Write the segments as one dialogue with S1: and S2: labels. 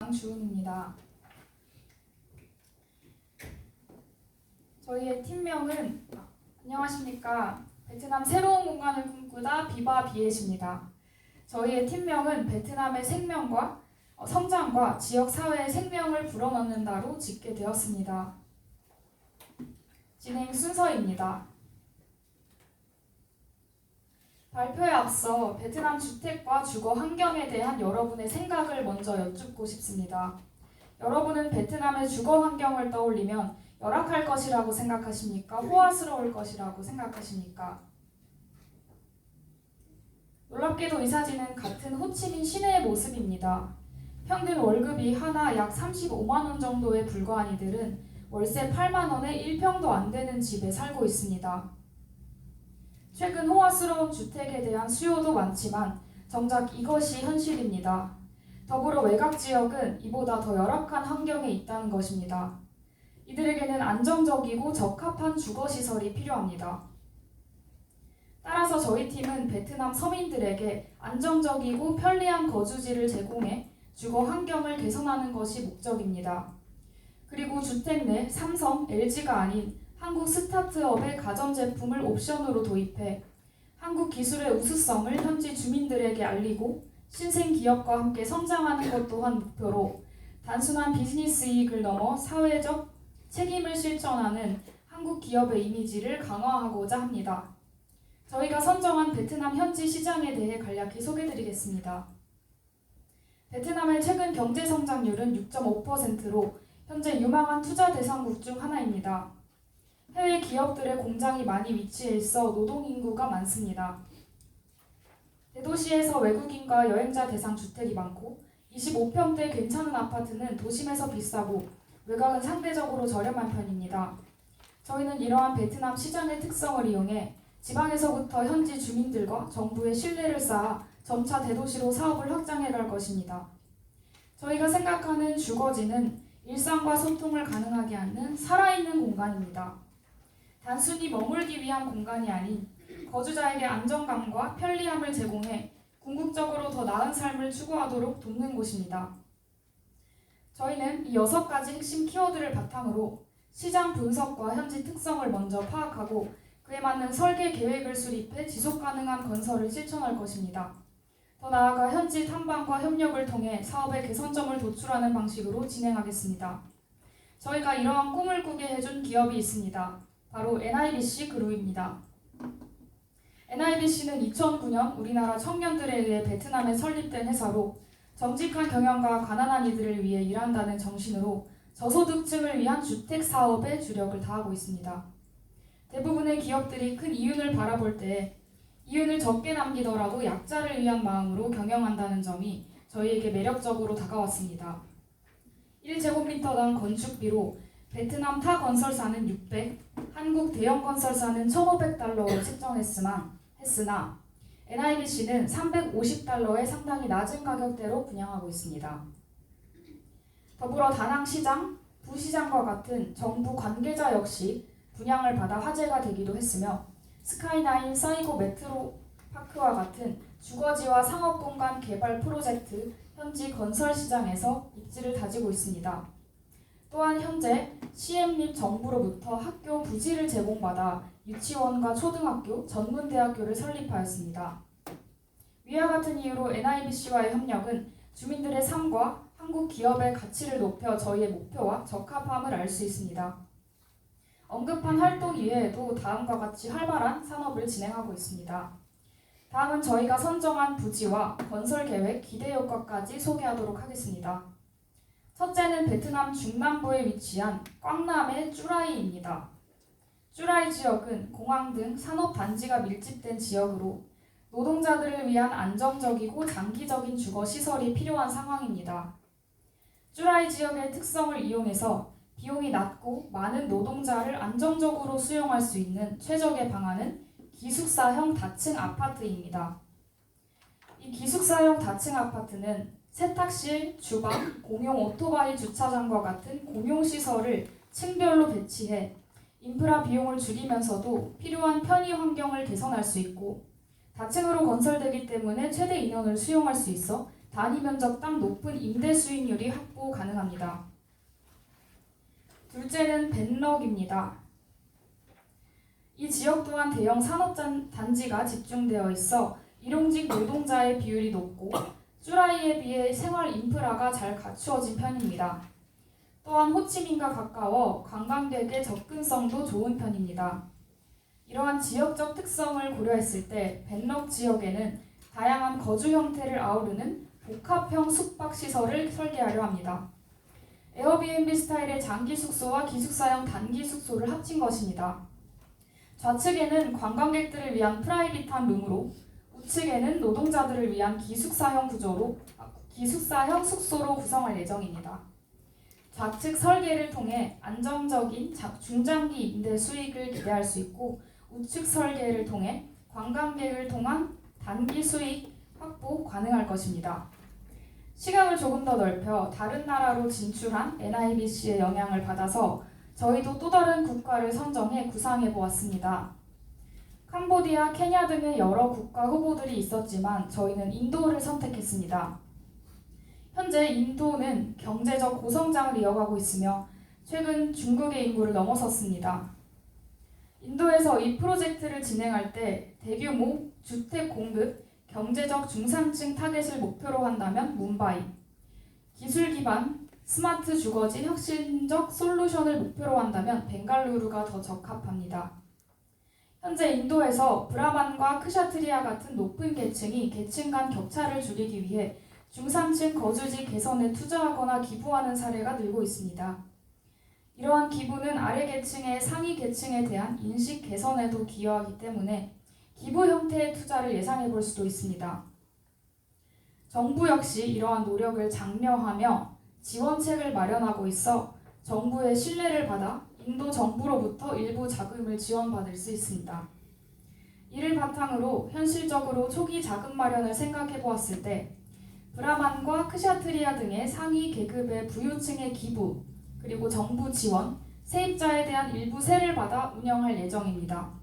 S1: 장주은입니다. 저희의 팀명은 안녕하십니까. 베트남 새로운 공간을 꿈꾸다 비바 비엣입니다. 저희의 팀명은 베트남의 생명과 성장과 지역 사회의 생명을 불어넣는다로 짓게 되었습니다. 진행 순서입니다. 발표에 앞서 베트남 주택과 주거 환경에 대한 여러분의 생각을 먼저 여쭙고 싶습니다. 여러분은 베트남의 주거 환경을 떠올리면 열악할 것이라고 생각하십니까? 호화스러울 것이라고 생각하십니까? 놀랍게도 이 사진은 같은 호치민 시내의 모습입니다. 평균 월급이 하나 약 35만 원 정도에 불과한 이들은 월세 8만 원에 1평도 안 되는 집에 살고 있습니다. 최근 호화스러운 주택에 대한 수요도 많지만 정작 이것이 현실입니다. 더불어 외곽 지역은 이보다 더 열악한 환경에 있다는 것입니다. 이들에게는 안정적이고 적합한 주거시설이 필요합니다. 따라서 저희 팀은 베트남 서민들에게 안정적이고 편리한 거주지를 제공해 주거 환경을 개선하는 것이 목적입니다. 그리고 주택 내 삼성, LG가 아닌 한국 스타트업의 가전제품을 옵션으로 도입해 한국 기술의 우수성을 현지 주민들에게 알리고 신생 기업과 함께 성장하는 것 또한 목표로 단순한 비즈니스 이익을 넘어 사회적 책임을 실천하는 한국 기업의 이미지를 강화하고자 합니다. 저희가 선정한 베트남 현지 시장에 대해 간략히 소개드리겠습니다. 베트남의 최근 경제 성장률은 6.5%로 현재 유망한 투자 대상국 중 하나입니다. 해외 기업들의 공장이 많이 위치해 있어 노동인구가 많습니다. 대도시에서 외국인과 여행자 대상 주택이 많고 25평대 괜찮은 아파트는 도심에서 비싸고 외곽은 상대적으로 저렴한 편입니다. 저희는 이러한 베트남 시장의 특성을 이용해 지방에서부터 현지 주민들과 정부의 신뢰를 쌓아 점차 대도시로 사업을 확장해 갈 것입니다. 저희가 생각하는 주거지는 일상과 소통을 가능하게 하는 살아있는 공간입니다. 단순히 머물기 위한 공간이 아닌 거주자에게 안정감과 편리함을 제공해 궁극적으로 더 나은 삶을 추구하도록 돕는 곳입니다. 저희는 이 6가지 핵심 키워드를 바탕으로 시장 분석과 현지 특성을 먼저 파악하고 그에 맞는 설계 계획을 수립해 지속가능한 건설을 실천할 것입니다. 더 나아가 현지 탐방과 협력을 통해 사업의 개선점을 도출하는 방식으로 진행하겠습니다. 저희가 이러한 꿈을 꾸게 해준 기업이 있습니다. 바로 NIBC 그룹입니다. NIBC는 2009년 우리나라 청년들에 의해 베트남에 설립된 회사로 정직한 경영과 가난한 이들을 위해 일한다는 정신으로 저소득층을 위한 주택 사업에 주력을 다하고 있습니다. 대부분의 기업들이 큰 이윤을 바라볼 때 이윤을 적게 남기더라도 약자를 위한 마음으로 경영한다는 점이 저희에게 매력적으로 다가왔습니다. 1제곱미터당 건축비로 베트남 타 건설사는 600, 한국 대형 건설사는 1,500달러로 책정했으나 NIBC는 350달러의 상당히 낮은 가격대로 분양하고 있습니다. 더불어 다낭시장, 부시장과 같은 정부 관계자 역시 분양을 받아 화제가 되기도 했으며 스카이라인 사이고 메트로파크와 같은 주거지와 상업공간 개발 프로젝트 현지 건설 시장에서 입지를 다지고 있습니다. 또한 현재 CM 및 정부로부터 학교 부지를 제공받아 유치원과 초등학교, 전문대학교를 설립하였습니다. 위와 같은 이유로 NIBC와의 협력은 주민들의 삶과 한국 기업의 가치를 높여 저희의 목표와 적합함을 알 수 있습니다. 언급한 활동 이외에도 다음과 같이 활발한 산업을 진행하고 있습니다. 다음은 저희가 선정한 부지와 건설 계획, 기대 효과까지 소개하도록 하겠습니다. 첫째는 베트남 중남부에 위치한 꽝남의 쭈라이입니다. 쭈라이 지역은 공항 등 산업 단지가 밀집된 지역으로 노동자들을 위한 안정적이고 장기적인 주거 시설이 필요한 상황입니다. 쭈라이 지역의 특성을 이용해서 비용이 낮고 많은 노동자를 안정적으로 수용할 수 있는 최적의 방안은 기숙사형 다층 아파트입니다. 이 기숙사형 다층 아파트는 세탁실, 주방, 공용 오토바이 주차장과 같은 공용시설을 층별로 배치해 인프라 비용을 줄이면서도 필요한 편의 환경을 개선할 수 있고 다층으로 건설되기 때문에 최대 인원을 수용할 수 있어 단위 면적당 높은 임대 수익률이 확보 가능합니다. 둘째는 벤럭입니다. 이 지역 또한 대형 산업단지가 집중되어 있어 일용직 노동자의 비율이 높고 쭈라이에 비해 생활 인프라가 잘 갖추어진 편입니다. 또한 호치민과 가까워 관광객의 접근성도 좋은 편입니다. 이러한 지역적 특성을 고려했을 때 벤럭 지역에는 다양한 거주 형태를 아우르는 복합형 숙박시설을 설계하려 합니다. 에어비앤비 스타일의 장기 숙소와 기숙사형 단기 숙소를 합친 것입니다. 좌측에는 관광객들을 위한 프라이빗한 룸으로 우측에는 노동자들을 위한 기숙사형 숙소로 구성할 예정입니다. 좌측 설계를 통해 안정적인 중장기 임대 수익을 기대할 수 있고 우측 설계를 통해 관광객을 통한 단기 수익 확보 가능할 것입니다. 시각을 조금 더 넓혀 다른 나라로 진출한 NIBC의 영향을 받아서 저희도 또 다른 국가를 선정해 구상해 보았습니다. 캄보디아, 케냐 등의 여러 국가 후보들이 있었지만 저희는 인도를 선택했습니다. 현재 인도는 경제적 고성장을 이어가고 있으며 최근 중국의 인구를 넘어섰습니다. 인도에서 이 프로젝트를 진행할 때 대규모 주택 공급, 경제적 중산층 타겟을 목표로 한다면 뭄바이, 기술 기반 스마트 주거지 혁신적 솔루션을 목표로 한다면 벵갈루루가 더 적합합니다. 현재 인도에서 브라만과 크샤트리아 같은 높은 계층이 계층 간 격차를 줄이기 위해 중산층 거주지 개선에 투자하거나 기부하는 사례가 늘고 있습니다. 이러한 기부는 아래 계층의 상위 계층에 대한 인식 개선에도 기여하기 때문에 기부 형태의 투자를 예상해 볼 수도 있습니다. 정부 역시 이러한 노력을 장려하며 지원책을 마련하고 있어 정부의 신뢰를 받아 인도 정부로부터 일부 자금을 지원받을 수 있습니다. 이를 바탕으로 현실적으로 초기 자금 마련을 생각해 보았을 때 브라만과 크샤트리아 등의 상위 계급의 부유층의 기부, 그리고 정부 지원, 세입자에 대한 일부 세를 받아 운영할 예정입니다.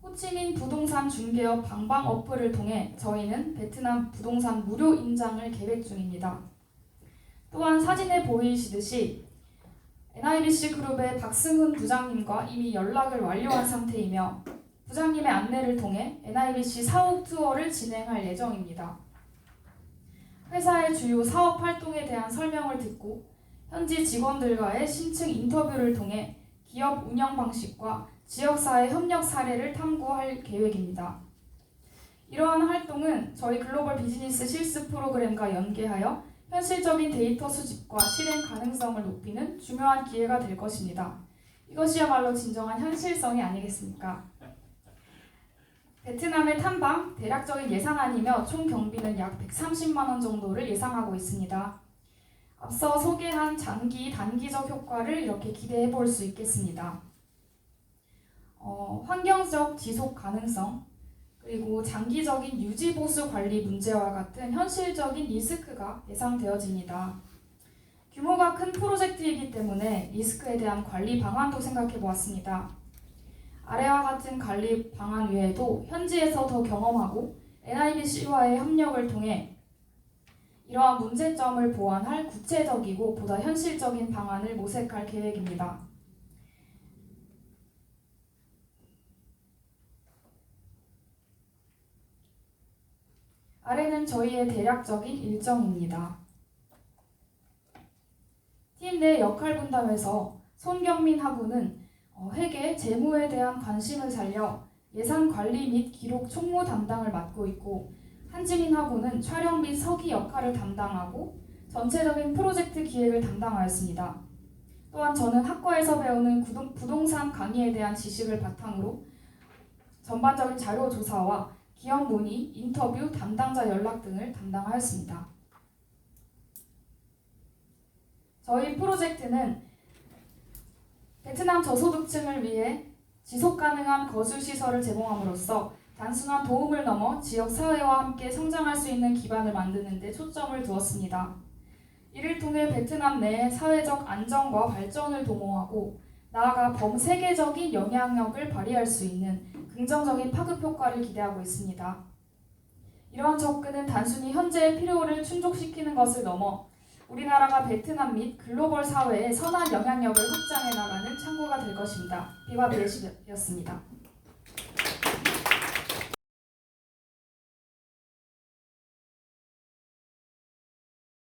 S1: 호치민 부동산 중개업 방방 어플을 통해 저희는 베트남 부동산 무료 인장을 계획 중입니다. 또한 사진에 보이시듯이 NIBC 그룹의 박승훈 부장님과 이미 연락을 완료한 상태이며 부장님의 안내를 통해 NIBC 사옥 투어를 진행할 예정입니다. 회사의 주요 사업 활동에 대한 설명을 듣고 현지 직원들과의 심층 인터뷰를 통해 기업 운영 방식과 지역사회 협력 사례를 탐구할 계획입니다. 이러한 활동은 저희 글로벌 비즈니스 실습 프로그램과 연계하여 현실적인 데이터 수집과 실행 가능성을 높이는 중요한 기회가 될 것입니다. 이것이야말로 진정한 현실성이 아니겠습니까? 베트남의 탐방, 대략적인 예산안이며 총 경비는 약 130만 원 정도를 예상하고 있습니다. 앞서 소개한 장기, 단기적 효과를 이렇게 기대해 볼 수 있겠습니다. 환경적 지속 가능성, 그리고 장기적인 유지 보수 관리 문제와 같은 현실적인 리스크가 예상되어집니다. 규모가 큰 프로젝트이기 때문에 리스크에 대한 관리 방안도 생각해 보았습니다. 아래와 같은 관리 방안 외에도 현지에서 더 경험하고 NIBC와의 협력을 통해 이러한 문제점을 보완할 구체적이고 보다 현실적인 방안을 모색할 계획입니다. 아래는 저희의 대략적인 일정입니다. 팀 내 역할 분담에서 손경민 하부는 회계, 재무에 대한 관심을 살려 예산 관리 및 기록 총무 담당을 맡고 있고 한지민 하부는 촬영 및 서기 역할을 담당하고 전체적인 프로젝트 기획을 담당하였습니다. 또한 저는 학과에서 배우는 부동산 강의에 대한 지식을 바탕으로 전반적인 자료 조사와 기업 문의, 인터뷰, 담당자 연락 등을 담당하였습니다. 저희 프로젝트는 베트남 저소득층을 위해 지속가능한 거주시설을 제공함으로써 단순한 도움을 넘어 지역사회와 함께 성장할 수 있는 기반을 만드는 데 초점을 두었습니다. 이를 통해 베트남 내의 사회적 안정과 발전을 도모하고 나아가 범세계적인 영향력을 발휘할 수 있는 긍정적인 파급 효과를 기대하고 있습니다. 이러한 접근은 단순히 현재의 필요를 충족시키는 것을 넘어 우리나라가 베트남 및 글로벌 사회에 선한 영향력을 확장해 나가는 창구가 될 것입니다. 비와 비의 시였습니다.